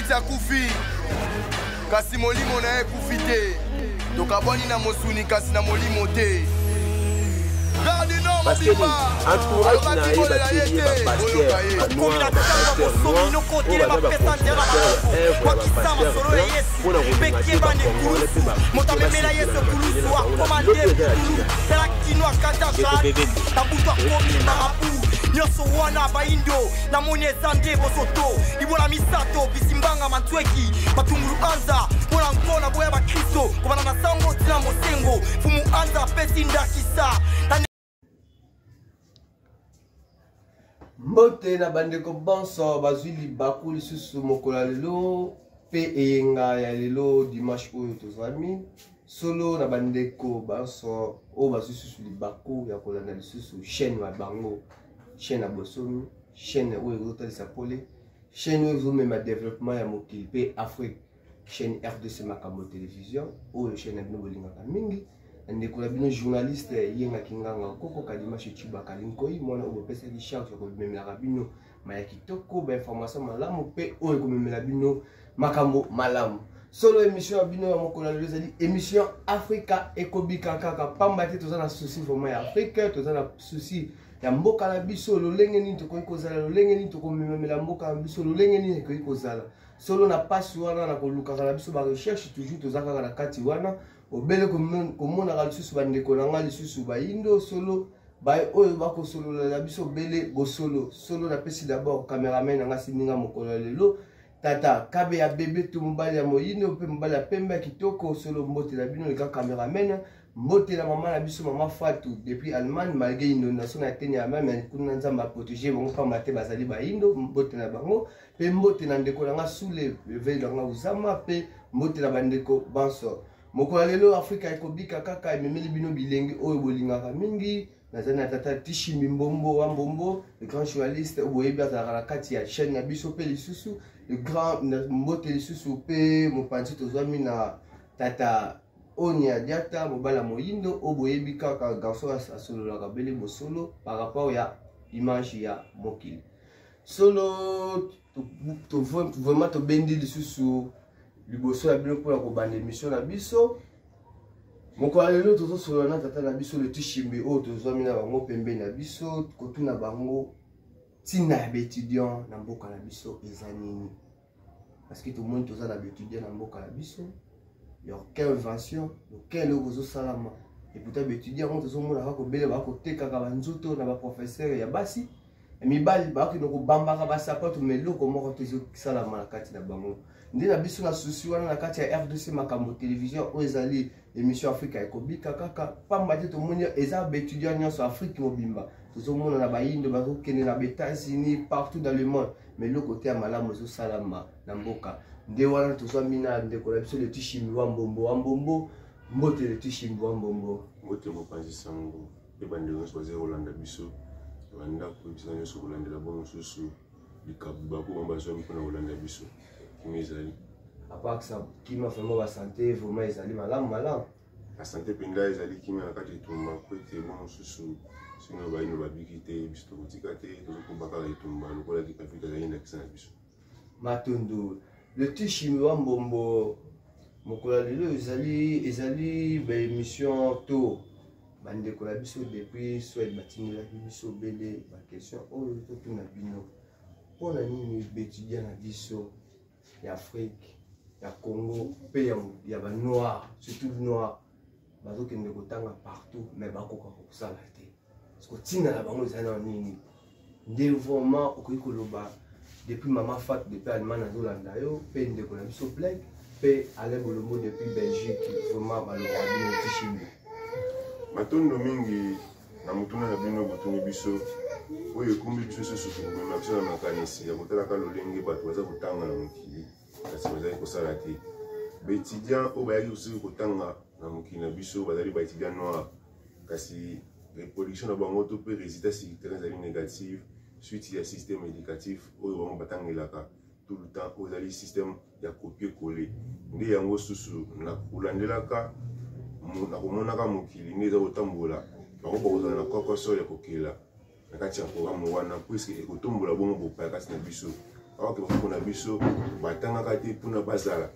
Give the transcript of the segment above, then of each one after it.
Mobutu akufi kasi molimo na ye kufi te tokabwani na mosuni kasi na molimo te parce que entourage na ye bateli bapasteur banoir bapasteur noir oyo baza baconfesseur œuvre ya bapasteur blanc mpona kolinga te bacongolais mpe basekela nyonso wana baindo namoni eza nde bosoto libola misato bisimbanga mantweki batungulu anza mpona nkona boya bakristo kobana na sango tina mosengo fumu anza pesi ndakisa mbote na bandeko bonso bazwi libaku lisusu mokolo lelo pe eyenga ya lelo dimanche oyo tozwami solo na bandeko bonso oyo bazwi lisusu libaku ya kolanda lisusu chaîne ya bango chaîne ya bosomi chaîne oyo ezotalisa pole chaîne oyo ezomema développement ya mokili pe Afrique chaîne RDC makambo télévision oyo chaîne ya bino bolingaka mingi ndeko na bino journaliste yengaki nganga koko kalima chichiba kalinkoi mwana oyo bopesaki charge ya komemelaka bino maya kitoko ba information malamu pe oyo komemela bino makambo malamu solo émission ya bino ya mokolo lelo ezali émission Africa ekobika kaka pamba te toza na souci vraiment ya Afrique toza na souci ya mboka na biso lolenge nini tokoki kozala lolenge nini tokomemela mboka na biso lolenge nini ekoki kozala solo na pasi wana na kolukaka na biso ba recherche toujours toza kaka na kati wana obele komonaka lisusu bandeko na nga lisusu bayindo solo baye oyo bakosolola na biso obele bosolo solo napesi d'abord cameraman nanga siminga mokolo lelo tata kabe ya bebe to mobali ya moyindo mpe mobali ya pembe ya kitoko solo mbote na bino leka cameraman mbote na mama na biso mama Fatou depuis Allemagne malgré inondation na teni ya mama kuna nzamba protéger bango pamba te bazali bayindo mbote na bango pe mbote na ndeko na nga sule veille na nga uzama pe mbote na bandeko banso mokolo lelo Afrika ekobika kaka ememeli bino bilenge oyo bolingaka mingi nazali na tata Tishimi Mbombo wa Mbombo le grand journaliste oboyebi azalaka na kati ya chaîne na biso pe lisusu le grand mbote lisusu pe mopanzi tozwami na tata Onia Diata mobala moyindo oboyebi kaka garçon asololaka bele bosolo par rapport ya image ya mokili solo vraiment tobendi lisusu liboso ya bino mpona kobanda émission na biso mokolo lelo tozosolola na tata na biso le Tishimbi oyo tozwami na bango pembeni na biso kotuna bango ntina ya baétudiant na mboka na biso eza nini parce que tomoni toza na baétudiant na mboka na biso ya quelle invention quelle oyo kozosalama et pourtant baétudiant ngo tozomona kaka kobele bakotekaka banzoto na baprofesseur ya basi mibali bakokende kobambaka basapato me eloko moko tozosalama na kati na bango nde na biso na susi wana na kati ya RDC makambo télévision oyo ezali émission Afrika ekobika kaka pamba te tomoni eza baétudiant nyonso Afrique mobimba tozomona na bayindo bazokende na États-Unis partout dans le monde mais eloko te ya malamu ezosalama na mboka nde wana tozwami na ndeko na biso le Tishimbi wa Mbombo mbote le Tishimbi wa Mbombo mbote mopanzi sango pe bandeko nyonso bazali kolanda biso bandako bisa nyonso kolandela bongo mosusu likabu bako bazwami mpona kolanda biso kimi ezali apart ça kima vraiment ba santé vraiment ezali malamu la santé mpenza ezali kimi na kati etumba po ete bongo mosusu sino bayino babiki te biso tokotika te tozokumba kaka etumba lokola afrika ezali ndakisa na biso matondo le Tishimbi wa Mbombo mokolo lelo ezali baémission to bandeko na biso depuis soit batingelaki biso bele baquestion oyo totuna bino mpona nini baétudiant na biso ya Afrique ya Congo pe ya banoir surtout noir bazokende kotanga partout mais bakoka kosala te parce que ntina na bango ezali na nini nde vraiment okoki koloba depuis mama Fat depuis Allemagne azolanda yo pe ndeko na biso Black pe Alain Bolombo depuis Belgique vraiment baloba bino Tishimbi matondo mingi na mutuna na bino botuni biso oyo ekumbi biso susu komema biso na makanisi ya kotalaka lolenge bato baza kotanga na mokili kasi bazali kosala te baétudiant oyo bayaki kosoki kotanga na mokili na biso bazali baétudiant noir kasi reproduction na bango to mpe résultat sur terrain ezali négative suite ya système éducatif oyo bango batangelaka tout le temps oyo ezali système ya copier coller nde yango susu na kolandelaka na komonaka mokili nde eza kotambola bango bakozala na kokoso ya kokela na kati ya programme wana puiske ekotombola bongo bopaya kati na biso aoke bakoko na biso batangaka te mpona bazala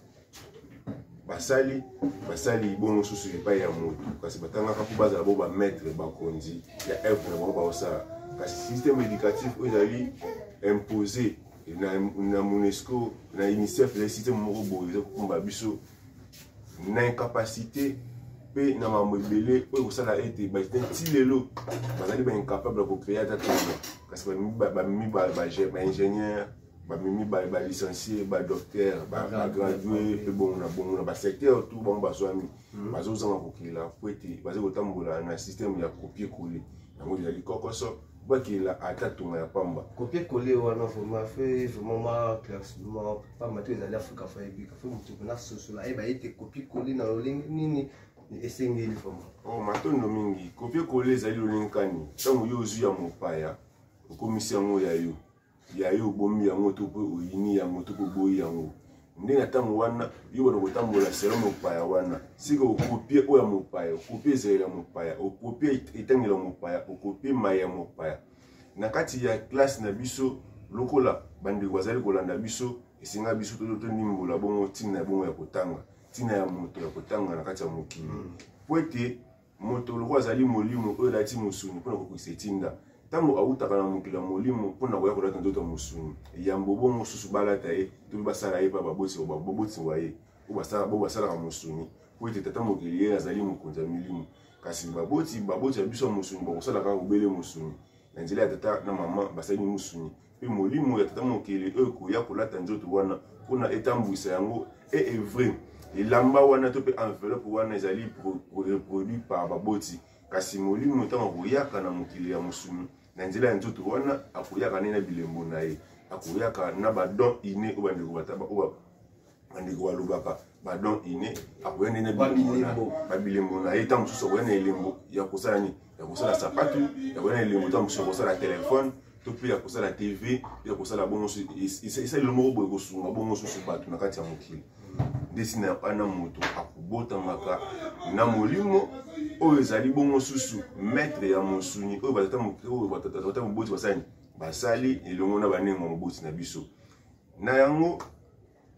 basali bongo mosusu epai ya moto kasi batangaka mpo bazala bo bamaître bakonzi ya œuvre na bango baosala kasi système éducatif oyo ezali imposé na MONUSCO na UNICEF ezali système moko boye eza kokomba biso na incapacité mpe na mambo ebele oyo kosala ete ti lelo bazali baincapable ya kocréer ata tolo kasi bamemi baingénieur bamemi balicencié badocteur bagradué mpe bongo na basecteur tout bango bazwami bazozanga kokila po ete baza kotambola na système ya copier coller yango ezali kokoso bakila ata tonga ya pamba copier coller wana vraiment fait vraiment ma classement pamba to ezali afrika fa ebika fe moto na sosola eba ete copier coller na lolingi nini esengeli vraiment oh matondo mingi copier coller ezali lolinkani ntango yo ozwi ya mopaya okomisi yango ya yo bombi yango to po oyini yango to po boyi yango ndenge ntango wana yo bana kotambola selo mopaya wana sika okopie oya mopaya okopie ezela mopaya okopie etangela mopaya okopie maya mopaya na kati ya classe na biso lokola bandeko bazali kolanda biso esenga biso to ndimbola bongo tina bongo ya kotanga tina ya moto ya kotanga na kati ya mokili po ete moto lokola azali molimo oyo lati mosuni mpona kokokisa etinda ntango awutaka na mokili ya molimo mpona koya kolata nzoto ya mosuni eyambo bongo mosusu balata ye to basala ye mpa babotiwa ye bo basalaka mosuni po ete tata mokili ye azali mokonzi ya milimo kasi baboti ya biso ya mosuni bakosalaka obele mosuni na nzela ya tata na mama basali mosuni mpe molimo ya tata mokili oyo koya kolata nzoto wana mpona etambwisa yango evre elamba wana to mpe enveloppe wana ezali reproduit par baboti kasi molimo ntango akoyaka na mokili ya mosuni na nzela ya nzoto wana akoyaka ne na bilembo na ye akoyaka na badon ine oyo bandeko balobaka badon ine akoya nde na babilembo na ye ntango mosusu akoya na elembo ya kosala nini ya kosala sapatu yakoya na elembo ntango mosusu ya kosala telefone to mpe ya kosala tv ya kosala bongo esalelo moko boye kosunga bongo mosusu bato na kati ya mokili ndesi na ana moto akobotamaka na molimo oyo ezali bongo susu maître ya mosuni oyo batata moboti basali elongo na banengo moboti na biso na yango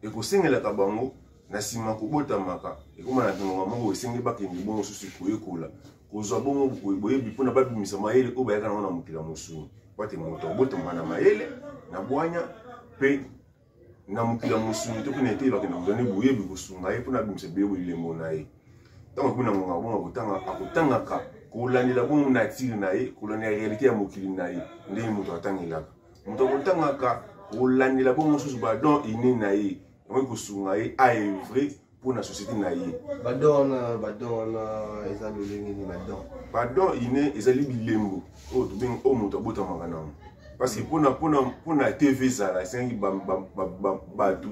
ekosengelaka bango na nsima kobotamaka ekoma na ntongonga moko esenge bakende bongo susu koyekola kozwa bongo boyebi mpona babimisa mayele oyo bayaka nango na mokili ya mosuni pate moto akobotama na mayele na bwanya mpe na mokili ya mosuni to mpe na ete bakende kozwani boyebi kosunga ye mpona abimisa beyebo lilembo na ye ntango akumi na ngonga bongo akotangaka kolandela bongo natire na ye kolandela réalité ya mokili na ye ndenge moto atangelaka moto akotangaka kolandela bongo mosusu badon ine na ye yango kosunga ye aevre mpona société na ye badon eza lolenge ni badon ine ezali bilembo oyo tobengi oyo moto abotamaka nango parce que mpona tv ezala esengi bato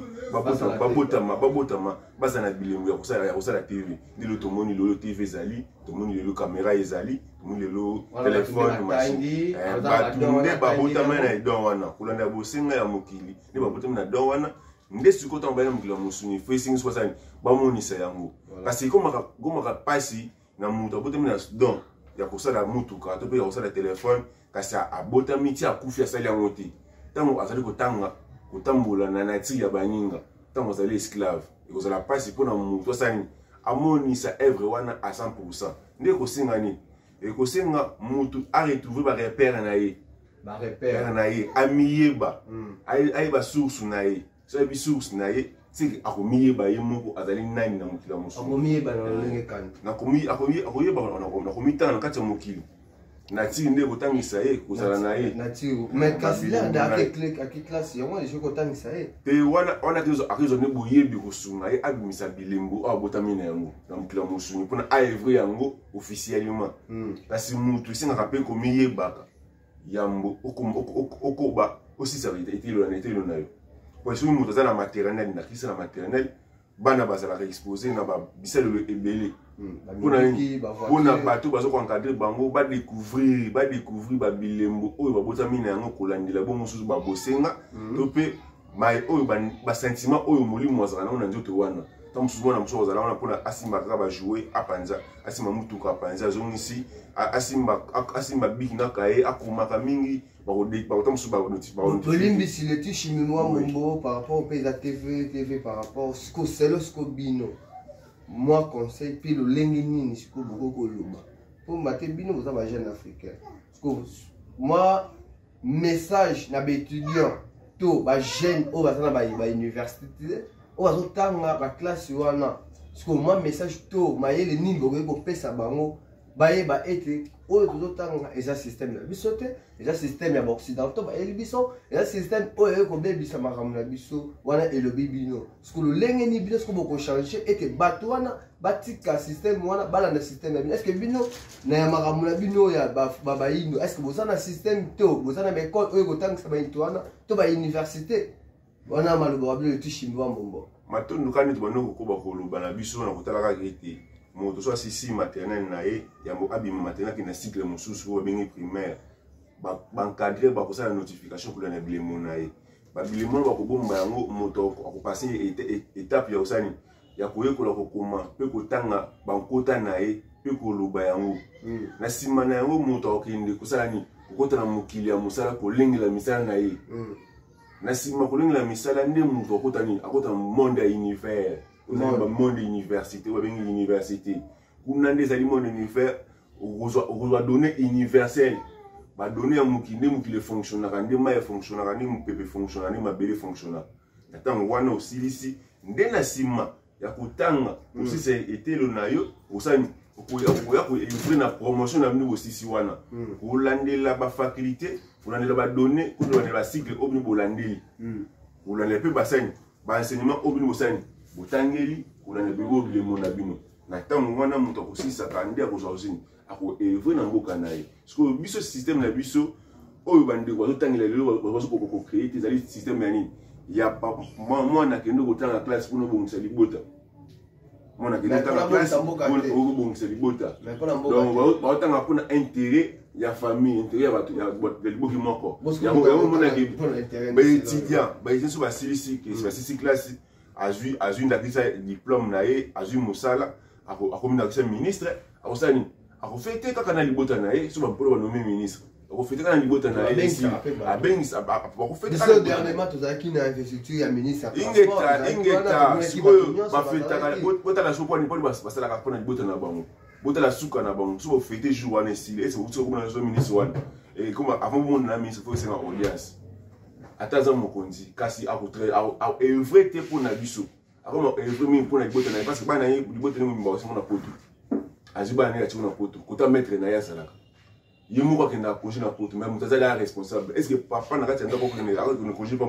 babotama baza na bilembo ya kosala tv ndelo tomoni lelo tv ezali tomoni lelo kamera ezali tomoni lelo telefone machine bato nde babotama na edon wana kolanda bosenga ya mokili nde babotami na don wana nde sikoyo ntango baya na mokili ya mosuni fo esengi so basani bamonisa yango kasi ekomaka pasi na moto abotami na don ya kosala mutuka to mpe ya kosala telefone kasi abotami ti akufi asali yango te ntango azali kotambola na natire ya baninga ntango azali esclave ekozala mpasi mpona motu asali amonisa œuvre wana à 100%. Nde ekosenga nini? Ekosenga motu aretrouve barepere na ye amiyeba ayeba source na ye so ayebi source na ye seke akomiyeba ye moko azali nani na mokili ya mosusu akomitanga na kati ya mokili natiri nde kotangisa ye kozala na ye te wana akozwa nde boyebi kosunga ye abimisa bilembo oyo abotami na yango na mokili ya mosuni mpona aevre yango officiellement kasi mutu esengaka mpe komiyebaka yambo okoba osisaka etelo na yo po soki moto aza na maternel na krista na maternel bana bazalaka expose na bisalelo ebele mpona bato bazokoencadre bango badécouvrir babilembo oyo babotami na yango kolandela bo mosusu babosenga to mpe oyo basentiment oyo molimo azalaka nango na nzoto wana tant souvent na mso ozala wana pona asimba kaka ba jouer apanza asimba mutuka apanza zongisi asimba biki na kaye akomaka mingi ba tant souvent ba notifier Olimbi si le ti chiminois mombo par rapport au pays de TV par rapport siko selo siko bino moi conseil puis le lengi nini siko boko koloba pour mater bino vous avez jeune africain moi message na ba étudiant to ba jeune au bazana ba université au bazo tanga ba classe wana siko moi message to mayele nini boko ko pesa bango baye ba ete oyo tozotanga eza système na biso te eza système ya baoccidentaux bayeli biso eza système oyo ekobebisa makambo na biso wana elobi bino siko lolenge ni bino siko bokochange ete bato wana batika système wana balanda système ya bino estce bino na ya makambo na bino ya bayindo estce boza na système to boza na baekole oyo ekotangisa bayindo wana to bauniversité wana maloba wa bino etushimbiwa mbombo matondo kandi tobandoko koba koloba na biso na kotalaka ete moto so asisi maternelle na ye yango abima maternelle ki na cycle mosusu oyo babengi primaire bankadre bakosala notification kolanda bilemo na ye babilemo bakobomba yango moto akopase étape ya osani ya koyekola kokoma mpe kotanga bankota na ye mpe koloba yango na nsima na yango moto akokende kosala nini kokota na mokili ya mosala kolengela misala na ye na nsima kolengela misala nde moto akota nini akota na monde ya univers monde université ou bien université kuna nde ezali monde univers okozwa donné universel badonné ya mokili fonctionnaka nde mai fonctionnaka nde mopepe fonctionnaka nde mabele fonctionnaka na ntango wana osilisi nde na nsima ya kotanga osisa etelo na yo osani okoya koevre na promotion na bino bosisi wana kolandela bafaculté kolandela badonné kolandela bacycle oyo bino bolandeli kolandela mpe basani baenseignement oyo bino bosani botangeli kolanda bebo bilemo na bino na ntango wana moto akosilisaka nde akozwa osini akoevre na mboka na ye sikoyo biso système na biso oyo bandeko bazotangela lelo bazokokocree te ezali système ya nini ya mwana akende kotanga classe mpona obongisa libota mwana akende kotanga classe mpona obongisa libota donc bazotanga mpona intérêt ya famille intérêt ya bato ya liboki moko yango monaki baétudiant so basilisi classe azwi ndakisa diplôme na ye azwi mosala akomi ndakisa ministre akosala nini akofete kaka na libota na ye so bampona banome ministre akofete kaka na libota na ye abengisa biso dernièrement tozalaki na investiture ya ministre ingeta sikoyo bafetaka botala so poni basalaka mpona libota na bango botala suka na bango so bofete jour wana esili ese bokuti okoma na so ministre wana ekoma avant bomona na ministre fo esenga audience ataza mokonzi kasi akoevre te mpona biso akoma evre mingi mpona libota na ye parce que bana ye libota ndenge mimba osengo na poto azwi bana ndenge atingo na poto kota maître na ye asalaka ye moko akendaka congé na poto mais moto azali ya responsable est ce que papa na kati ya ndako akokende congé mpa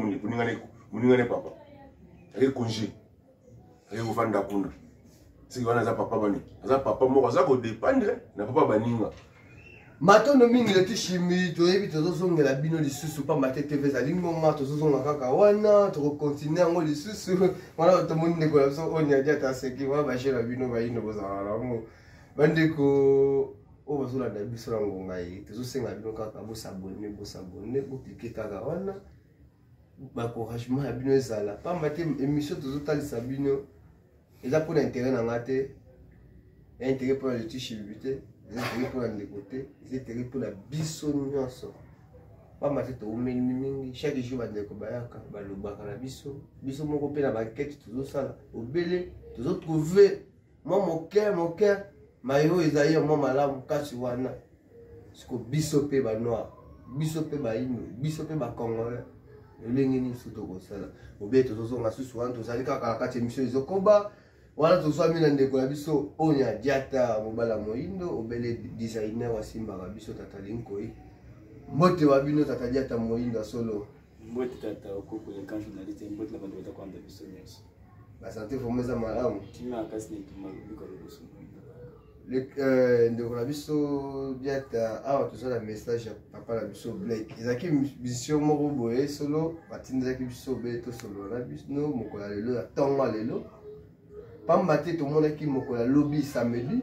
moningane papa ake congé ake kofanda kuna siki wana aza papa bani aza papa moko aza kodépendre na papa baninga matondo mingi leti shimi toyebi tozozongela bino lisusu pamba te tv ezali ngoma tozozonga kaka wana tokokontinue yango lisusu wana tomoni ndeko na biso oyo niadi ata seki wana bashe na bino bayino bozala nango bandeko oyo bazolanda biso na ngonga ye tozosenga bino kaka bosabone boklike kaka wana bacouragement ya bino ezala pamba te émission tozotalisa bino eza mpona intérêt na nga te ya intérêt mpona leti shimi te ezali mpona ndeko te ezali mpona biso nyonso pamba te toumeli mingi chaque jour bandeko bayaka balobaka na biso moko mpe na bankete tozosala obele tozotrouve mwa moke mayo ezali mwa malamu kasi wana siko biso mpe banoir biso mpe baino biso mpe bacongolais elenge nyonso tokosala obele tozozonga susu wana tozali kaka na kati émission ezokoba wana tozwami na ndeko na biso oyo adiata mobala moyindo obele designer wasimbaka biso tata linkoi mbote wa bino tata diata moyindo asolo mbote tata okoko le kan journaliste mbote na bando kwanda biso nyonso basante fomeza malamu tina kasi netuma biko loboso ndeko na biso diata awa tozala message ya papa na biso Blake ezaki mission moko boye solo batindaki biso obele tosolo na biso mokola lelo ya ntongo lelo pamba te tomonaki mokola lobi samedi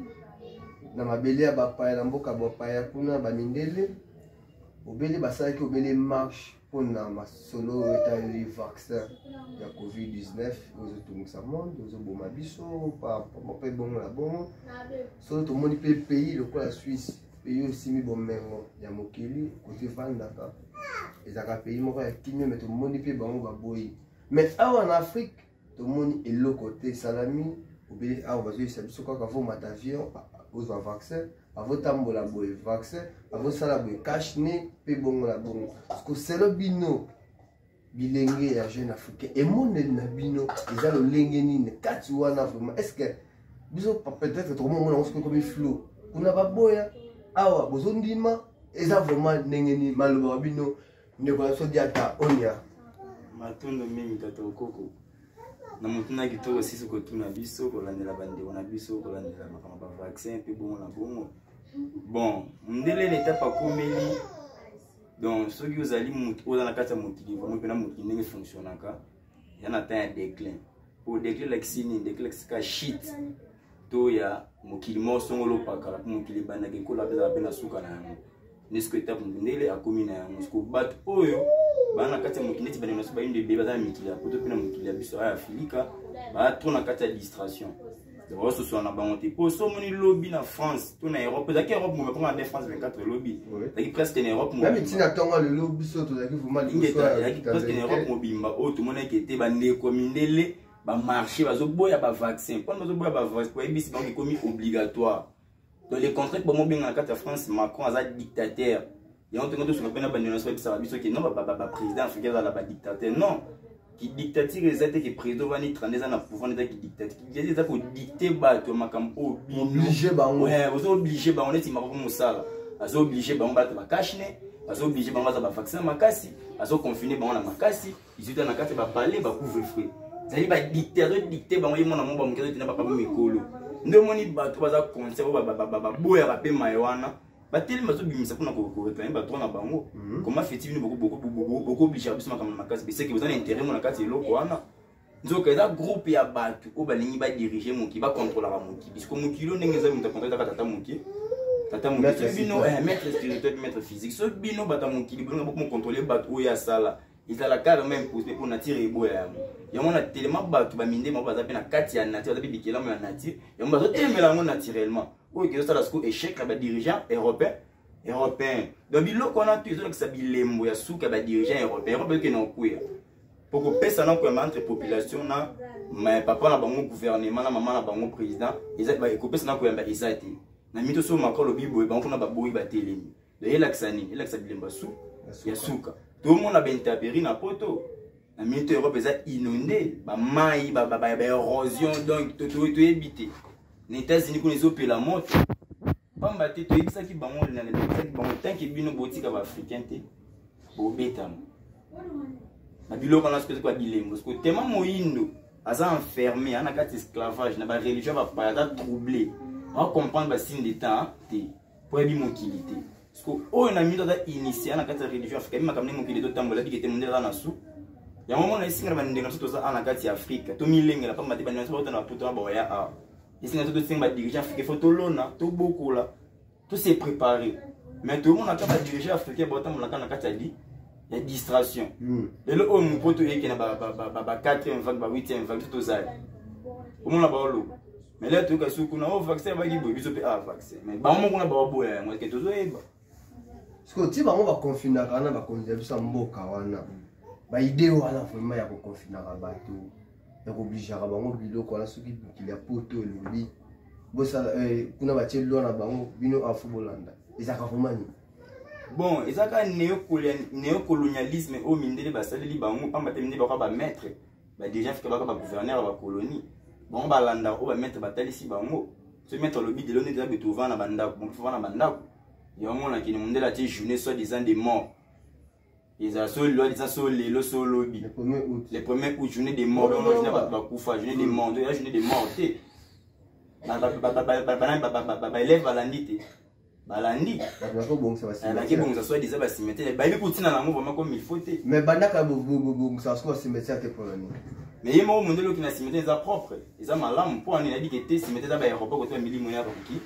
na mabele ya bapaya na mboka bapaya kuna bamindele obele basalaki obele marche pour ma solo étalé vaccin de la COVID-19 aux autres monde aux bons abisso pas pas bon la bon solo tout le monde peut pays le quoi la Suisse pays aussi mi bon mengo ya mokili côté vandaka et ça pays mo ka kinyo mais tout le monde peut bon ba boy mais en Afrique tout le monde est le côté salami ou bien on va dire ça biso quoi quand vous avion aux vaccin avant tambola boy vaccin avant ça la boy cache né pe bon la bon parce que c'est le bino bilenge ya jeune africain et mon na bino ils a le lengeni ne kati wana vraiment est-ce que biso peut-être tout le monde on se comme flou kuna ba boya awa bozondima eza vraiment nengeni maloba bino ne ko so diata onia matondo mingi kata okoko na mutuna kitoko sisi ko tuna biso ko landela bande na biso ko landela makama ba vaccin pe bon na bongo bon ndele l'étape akomeli donc ceux qui ozali mutu oza na kata mukili vraiment pena mukili ndenge fonctionnaka yana ta un déclin pour déclin l'axine déclin ka shit to ya mukili mo songolo pakala pour mukili banda ke ko la pena suka na yango nesko étape ndele akomi na yango ko bat oyo bana kati mukili ti bana naso ba inde beba za mukili poto pena mukili ya biso ya Afrika ba tona kati ya distraction. Donc, ce soit en abandonné. Pour ce moni lobby en France, tout en Europe. D'ailleurs, Europe, on va prendre en France 24 lobby. D'ailleurs, presque en Europe. Même si on a le lobby, surtout, vous m'avez dit que presque en Europe, on tout le monde qui était bandé comme indélé, va marcher, va se boire, va vaccin. Quand on se boire, va vaccin, c'est commis obligatoire. Dans les contrats, pour moi, bien en carte France, Macron a un dictateur. Et on te dit que ce qu'on appelle un non, pas président africain, là, dictateur. Non. Qui dictature les états qui président va ni 30 ans à pouvoir qui dictate qui dit ça pour dicter bateau makam obligé ba ouais vous obligé ba on est ma comme ça azo obligé ba on ba ba kashne azo obligé ba on ba vaccin makasi azo confiner ba on na makasi ils étaient na carte ba parler ba couvre feu ça ba dicter ba on y mona ba mukelo tina ba ba mikolo ndo moni bateau ba za concert ba boya ba pe mayoana bateli mazo bimisa kuna ko réclamer ba tona bango comment fait-il beaucoup obligé à bisma comme makasi c'est que vous avez intérêt mon nakati loko wana nzoka eza groupe ya batu o balingi ba diriger moki ba contrôler moki parce que moki lo ndenge za muta contrôler tata moki bino maître spirituel maître physique so bino bata moki bino beaucoup contrôler batu o ya sala ils a la cara même pour nature eboya ya mona tellement batu ba minde ma baza pe na kati ya nature za bibikela mo ya nature ya mo bazo temela ngo naturellement. Oui, que ça c'est échec là dirigeant européen. Donc bilo qu'on a tout ça que ça bilembo ya souka ba dirigeant européen que non kuya. Pour que pesa na kwa entre population na mais papa na bango gouvernement na maman na bango président, ils ba ko pesa na kwa ba isati. Na mito so makolo bibo ba on na ba boyi ba telemi. De elaxani, elaxa bilemba sou ya souka. Tout le monde a bien taperi na poto. Na mito Europe eza inondé, ba mai ba érosion donc tout éviter. Les États-Unis connaissent au pays la moto. Pas battre tout ça qui bango na les ça qui bango tant que bino botika ba africain te. Bo betam. Na bilo kana espèce quoi bilembo parce que tellement moindo asa enfermé ana kat esclavage na ba religion va pas troublé. On comprendre ba signe de temps te pour bi mobilité. Parce que on a mis dans initié ana kat religion africaine makamne mobilité to tambola bi kete mondela na su. Ya moment na isinga ba ndenga so ça ana kat Afrique. To milengela pas mate ba na so na puto ba ya a. Ici, nous avons des dirigeants africains, il faut tout l'on tout beaucoup là, tout s'est préparé. Mais tout le monde a des dirigeants africains, il y a distraction. Et là, on peut tout y a 4e vague, 8e vague, tout ça. Au monde là-bas, mais là, tout le monde a un vaccin, il y a un vaccin. Mais on a un vaccin, moi, tout ça. Parce que si on va confiner, on va confiner, ça va idée vraiment ya confiner bateau. Ya obligé à bango biloko na soki qu'il a poto lobi bosa kuna batie lo na bango bino afubolanda ezaka komani bon ezaka néocolonialisme au mindele basaleli bango pamba te mindele ba maître ba déjà fait ba gouverneur ba colonie bon balanda o ba maître batalisi bango ce maître lobi de l'on déjà betovana na bandako bon fona bandako ya mona kini mindele a tie journée soit disant des morts. Ils ont solo, ils ont solo, le solo lobby. Les premiers août, journée des morts, journée des morts, journée des morts. Élève balandi, balandi. Bon, ça va se mettre. Bon, ça soit des abats se mettre. Bah, il faut tirer la main vraiment comme il faut. Mais bandaka bon, ça soit se mettre à tes problèmes. Mais il y a un monde qui n'a se mettre des propres. Ils ont mal pour on a dit que t'es se mettre dans l'aéroport quand tu as 1000 moyens pour qui.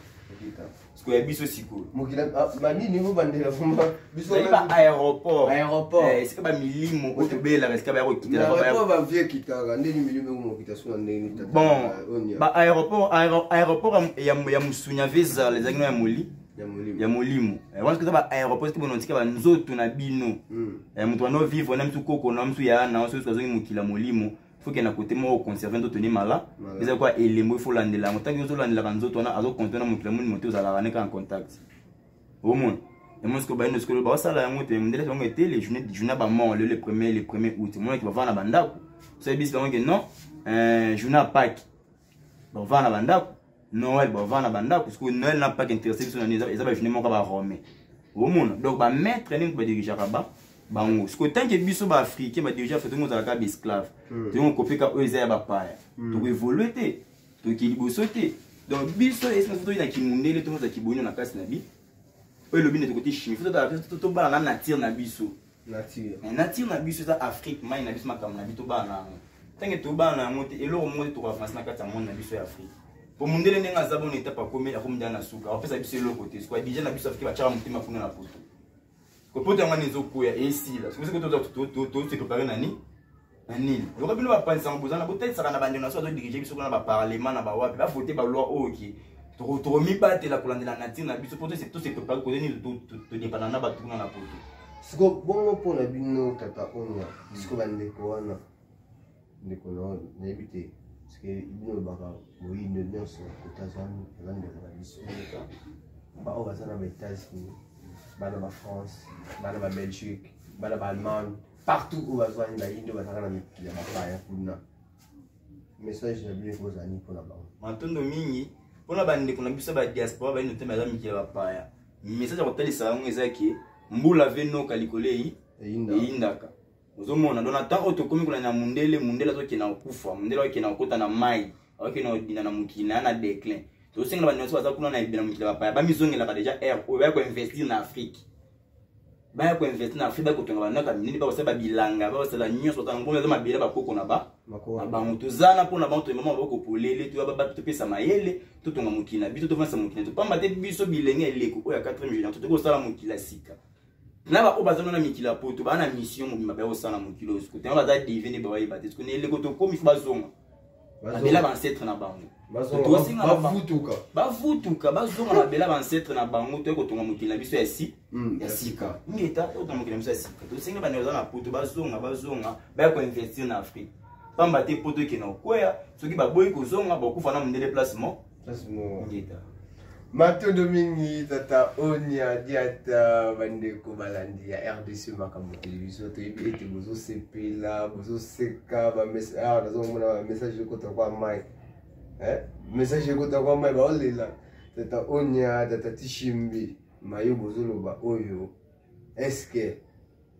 Parce que biso siko. Mokila mani niveau bandela fumba. Biso ba aéroport. Aéroport. Est-ce que ba milimo o te bela est-ce que ba ko kitela ba aéroport ba vie kitaka ndeni milimo mo kitasuna ndeni tata. Bon. Ba aéroport ya musunya visa les agno ya moli. Ya molimo. Parce que ba aéroport que bono tika ba nzoto na bino. Mutu no vivre na mtu koko na mtu ya na so so mukila molimo. Faut qu'il y ait un côté moi conserver d'autres malades. Mais c'est quoi et les mots faut l'année là. Tant que vous l'année là quand vous on a à contenir mon client monter aux alarmes en contact. Au moins. Et moi ce que bah nous ce que le boss là on était modèle on était les journées pas mort le premier août. Moi qui va vendre la banda. C'est bis donc non journée Pâques. Bon vendre la banda. Noël bon vendre la banda parce que Noël n'a pas intéressé sur les ça va venir mon va Rome. Au moins donc bah mettre nous va diriger là-bas. Bango ce que tant que biso ba africain ba déjà fait tout monde à la esclave tu on copie ka eux ya ba paia tu évoluer tu ki libosoté donc biso est ce que tu na kimundele tout monde ki bonyo na kasi na bi eux le bin de côté chimie faut to ba na nature na biso nature na biso ça Afrique mai na biso makam na bi to ba na tant que to ba na ngote et lo mo to ba France na kati ya monde na biso ya Afrique pour mundele nenga zabo na etapa komela ko mndana suka en fait ça biso lo côté soit déjà na biso Afrique ba cha mutima kuna na poto Quand on a des eaux et ici là, c'est que tu te prépares nani, nani. Le rabbi va penser en besoin, peut-être ça va n'abandoner na soit de diriger sur le parlement na ba wa, va voter par loi OK. Tu remis pas la colonne de la nature na biso poto c'est tout c'est préparé ko ni to dépendant na ba tout na poto. C'est que bon pour la bino tata onya, c'est que bande ko wana. Ndeko no n'habité. Parce que bino baka oui ne bien sur États-Unis, l'ande la biso. Ba on va ça na États-Unis. Bana ba France, bana ba Belgique, bana ba Allemagne, partout où va soigner la Inde, va s'arrêter la bataille pour nous. Message de bien aux amis pour la banque. Maintenant mingi, pour la bande qu'on a vu ça ba diaspora, ba nous te madame qui va pas. Message à hôtel ça on ezaki, mbula veno kalikolei indaka. Ozomona dona ta auto komi kuna na mundele zo kina kufa, mundele kina kota na mai, akina dina na mukina na déclin. Tout ce que nous avons fait, c'est que nous avons déjà investir en Afrique. Nous avons investi en Afrique, nous avons investi en Afrique, nous avons investi en Afrique, nous avons investi en Afrique, nous avons investi en Afrique, nous avons investi en Afrique, nous avons investi en Afrique, nous avons investi en Afrique, nous avons investi en Afrique, nous avons investi en Afrique, nous avons investi en Afrique. Nous avons investi en Afrique, nous avons investi en Afrique, nous avons investi en Afrique, nous avons investi en Afrique, nous avons investi en Afrique, Babela ancêtre na bango. Bavutuka bazonga babela ancêtre na bango to ko tonga mukila biso ya sika. Ngeta to tonga mukila biso ya sika. To singa banoza na poto bazonga ba ko investir na Afrique. Pamba te poto ke na koya soki ba boyi ko zonga ba kufa na mundele placement. Ngeta. Mato Domingi tata onia diata bandeko balandi ya RDC makambo télévision to ete bozo sepela bozo seka ba message nazo mona message ko to kwa mai message ko to kwa mai ba olela tata onia tata tishimbi mayo bozo loba oyo eske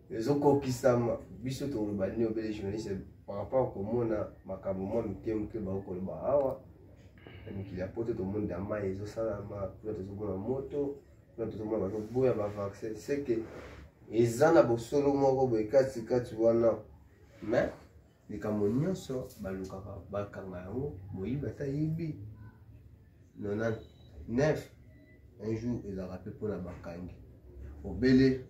ezoko kisama biso to loba ni obele journaliste par rapport ko mona makambo mo mtemke ba ko loba awa qui a porté tout le monde dans ma maison, ça la moto, notre boya ba vaccin, c'est que ils en a beau solo moko boy kasi wana, mais les camonions so baluka ba kanga yango boyi bata yibi 99 un jour ils a rappelé pour la bakangi obele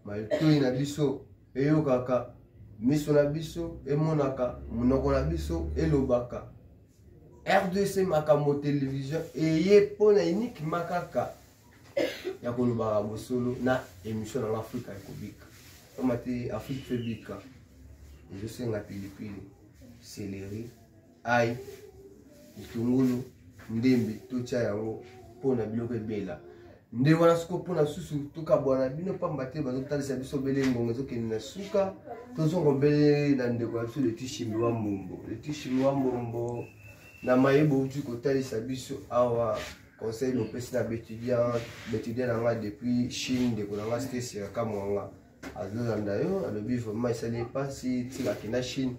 malto ina biso eyo kaka miso na biso emonaka munoko na biso elobaka RDC makambo télévision et pona unique makaka ya koloba bosolo na émission en Afrique ekobika comme ati Afrique febika je sais nga pilipili céleri ail itungulu ndembe tocha yango pona biloko ebela nde wana siko pona susu tuka bwana bino pamba te bazotalisa biso bele ngongo zokende na suka tozongo bele na ndeko ya biso le tishimi wa mbombo na mayebo uti kotalisa biso awa conseil lopesi na bétudiant nanga depuis Chine de kolanga stesi ya kamwanga azolanda yo alobi vraiment esali pasi tikaki na Chine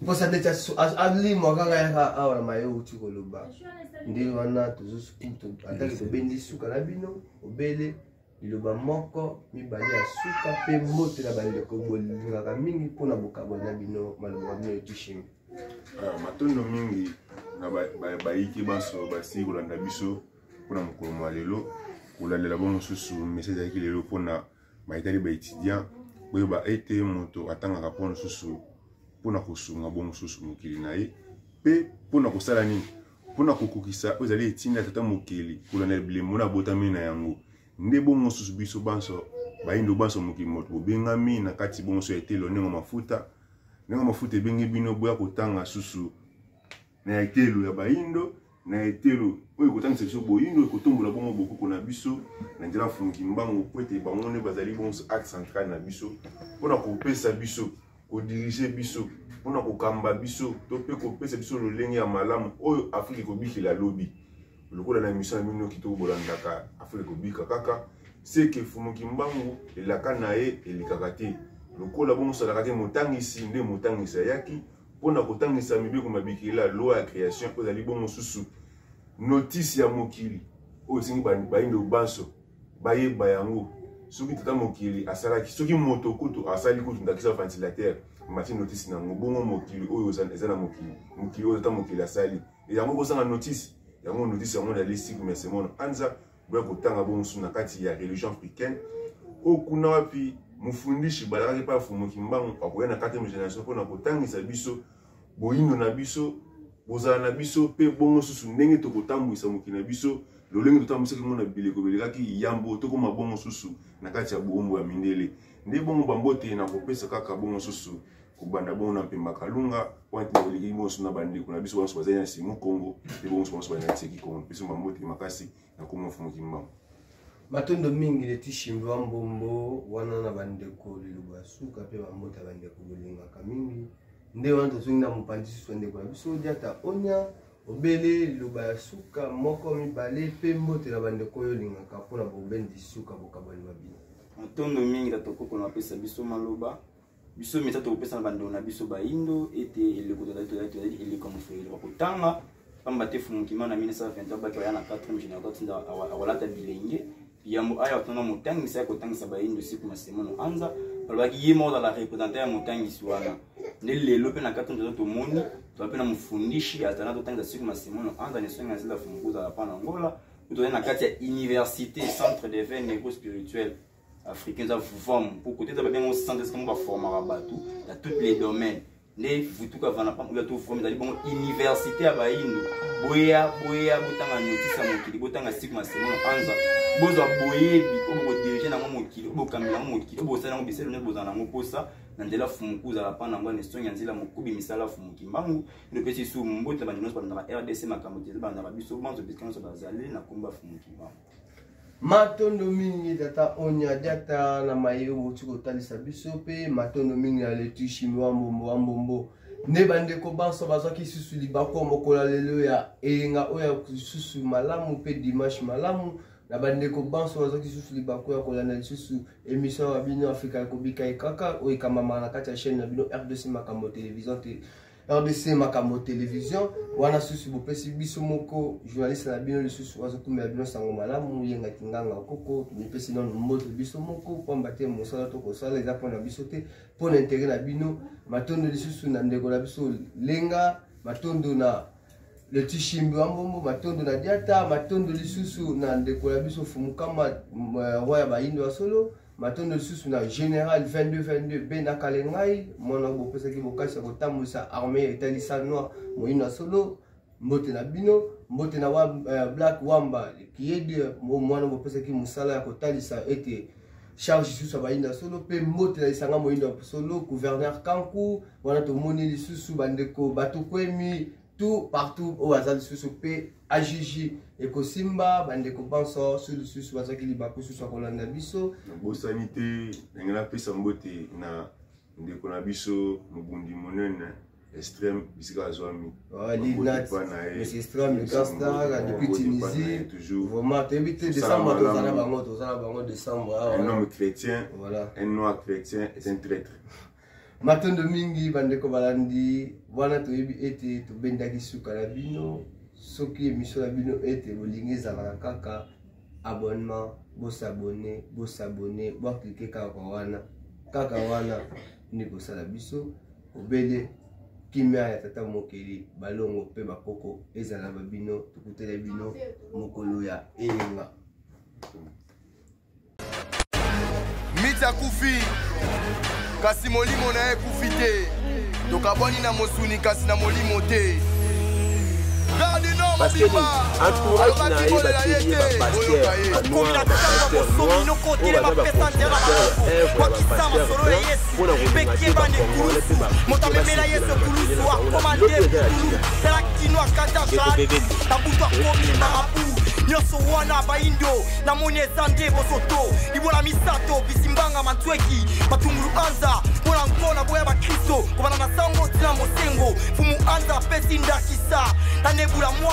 posa deta alimo kaka yaka awa na mayebo uti koloba nde wana tozosukutu ataki tobendi suka na bino obele liloba moko mibale ya suka mpe mbote na bandeko bolingaka mingi mpona bokabo na bino maloba bino etushimi matondo mingi na bayiki baso basi kolanda biso pour mokolo lelo kolalela bon mosusu message ezalaki lelo mpona baetali baétudiant oyo baete moto atangaka mpo mosusu mpona kosunga bon mosusu mokili na ye mpe mpona kosala nini mpona kokokisa oyo ezali etinda tata mokili kolandela bilembo na botami na yango nde bon mosusu biso banso bayindo banso mokili moto bobengami na kati bon mosusu ya etelo ndenge mafuta ebengi bino boya kotanga susu na etelo ya bayindo na etelo oyo kotangisa biso boyindo ekotombola bongo bokoko na biso na nzela fungi mbango po ete bango nde bazali bonso axe central na biso mpona kopesa biso kodirige biso mpona kokamba biso to mpe kopesa biso lolenge ya malamu oyo afrika ekobikela lobi lokola na émission na bino kitoko bolandaka afrika ekobika kaka seke fumuki mbangu elaka na ye elikaka te lokola bongo osalaka te motangisi nde motangisi ayaki mpona kotangisa mibeko mabikela loi ya création oyo ezali bongo mosusu notice ya mokili oyo esengi bayindo banso bayeba yango soki tata mokili asalaki soki moto kutu asali kutu ndakisa ventilateur mati notice nango bongo mokili oyo eza na mokili oyo tata mokili asali yango kozanga notice yango notice yango ezali cycle mais semono anza boya kotanga bongo mosusu na kati ya religion africaine oyo kuna wapi mofundishi balakaki mpa fumuki mbango akoya na 4e génération mpona kotangisa biso boyindo na biso bozala na biso mpe bongo susu ndenge tokotambwisa mokili na biso lolenge totambwisaki ngo na bileko belekaki yambo tokoma bongo susu na kati ya boombo ya mindele nde bongo bambote na kopesa kaka bongo susu kobanda bongo na mpemba kalunga wanti boleki bonso na bandeko na biso banso bazali na simu kongo nde bongo banso bazali na tseki kongo mpeso bambote makasi na komo fumuki mbango matondo mingi leti shimbi wa mbombo wana na bandeko liloba suka mpe bambote ya bandeko bolingaka mingi nde wana tozongi na mopanzi susu ndeko na biso diata onya obele liloba ya suka moko mibale mpe mbote na bandeko oyo olingaka mpona bobendi suka bokabwani mabino matondo mingi tatokoko na pesa biso maloba biso mesa tokopesa na bandeko na biso bayindo ete eleko tozali eleko mofeyeli bakotanga pamba te fumukima na 1920 baki baya na 4e génération awalata bilenge yambo aya otanga motangisa ya kotangisa bayindo siku masemono anza balobaki ye moko ozala representant ya motangisi wana nde lelo mpe na 4e génération tomoni toza mpe na mofundishi azala totangisa siku masemono anza nesongi na zela fumuku ozala mpa na ngola tozali na kati ya université centre de veille négo-spirituel africain za forme pour côté de bien au centre comme va former bateau dans tous les domaines ne vutuka vana pa ya to forme dali bon université ya bayindo boya botanga notice ya mokili botanga sigma semono anza bozwa boyebi obo diriger na mokili obo kamela mokili obo sala ngo biselo ne bozana ngo posa na ndela fumukuza la pana ngwa nestonga nzela mokubi misala fumuki mbangu le petit sou mbota bandino na RDC makambo bana babiso banzo biskanso bazali na komba fumuki mbangu matondo mingi tata onya diata na mayo botu kotalisa biso pe matondo mingi na letu shimi wa mbombo ne bandeko banso bazaki susu libako mokola lelo ya eyenga oya susu malamu pe dimanche malamu na bandeko banso bazaki susu libako ya kolanda susu émission ya bino Afrika kobika ekaka oyo kamama na kati ya chaîne na bino RDC makambo télévision RDC makambo télévision wana susu bopesi biso moko journaliste na bino lisusu wazokumela bino sango malamu yenga kinganga koko tupesi non mboto biso moko pamba te mosala to kosala eza pona biso te pona intérêt na bino matondo lisusu na ndeko na biso lenga matondo na le tishimbi wa mbombo matondo na diata matondo lisusu na ndeko na biso fumukama roya bayindo solo matondo lisusu na général 22 bena kalengai mona bopesaki bokasi kotambwisa armée etalisa noir moyino solo mbote na bino mbote na black wamba kiyedi mwana bopesaki musala ya kotalisa ete charge lisusu bayindo solo pe mbote na isanga moyindo solo gouverneur Kanku wana tomoni lisusu bandeko batokwemi tout partout au hasard lisusu pe ajiji ekosimba bandeko banso sur lisusu bazaki libako susu kolanda biso bosani te ngela pesa mbote na ndeko na biso mubundi monene extrême bisika azwami c'est extrême le castar depuis Tunisie vraiment t'invite décembre tozana bango décembre un homme chrétien voilà un noir chrétien est un traître matondo mingi bandeko balandi wana toyebi ete tobendaki suka na bino soki émission na bino ete bolingi ezalaka kaka abonnement bosabone boaklike kaka wana ni kosala biso obele kimia ya tata mokeli balongo pe bakoko ezala babino tukutele bino mokolo ya eyenga miti akufi kasi molimo na ye kufi te tokabwani na mosuni kasi na molimo te parce que entourage na ye bateli bapasteur banoir bapasteur noir oyo baza baconfiseur œuvre ya bapasteur blanc mpona kondimaki bakongole mpe motamemela yesu kulusu akomande kulu elakinwa kadasha tabutu akomi marabu nyonso wana baindo namoni eza nde bosoto libola misato bisimbanga mantweki batungulu anza mpona nkona boya bakristo kobana na sango tina mosengo fumu anza apesi ndakisa tanebula mwa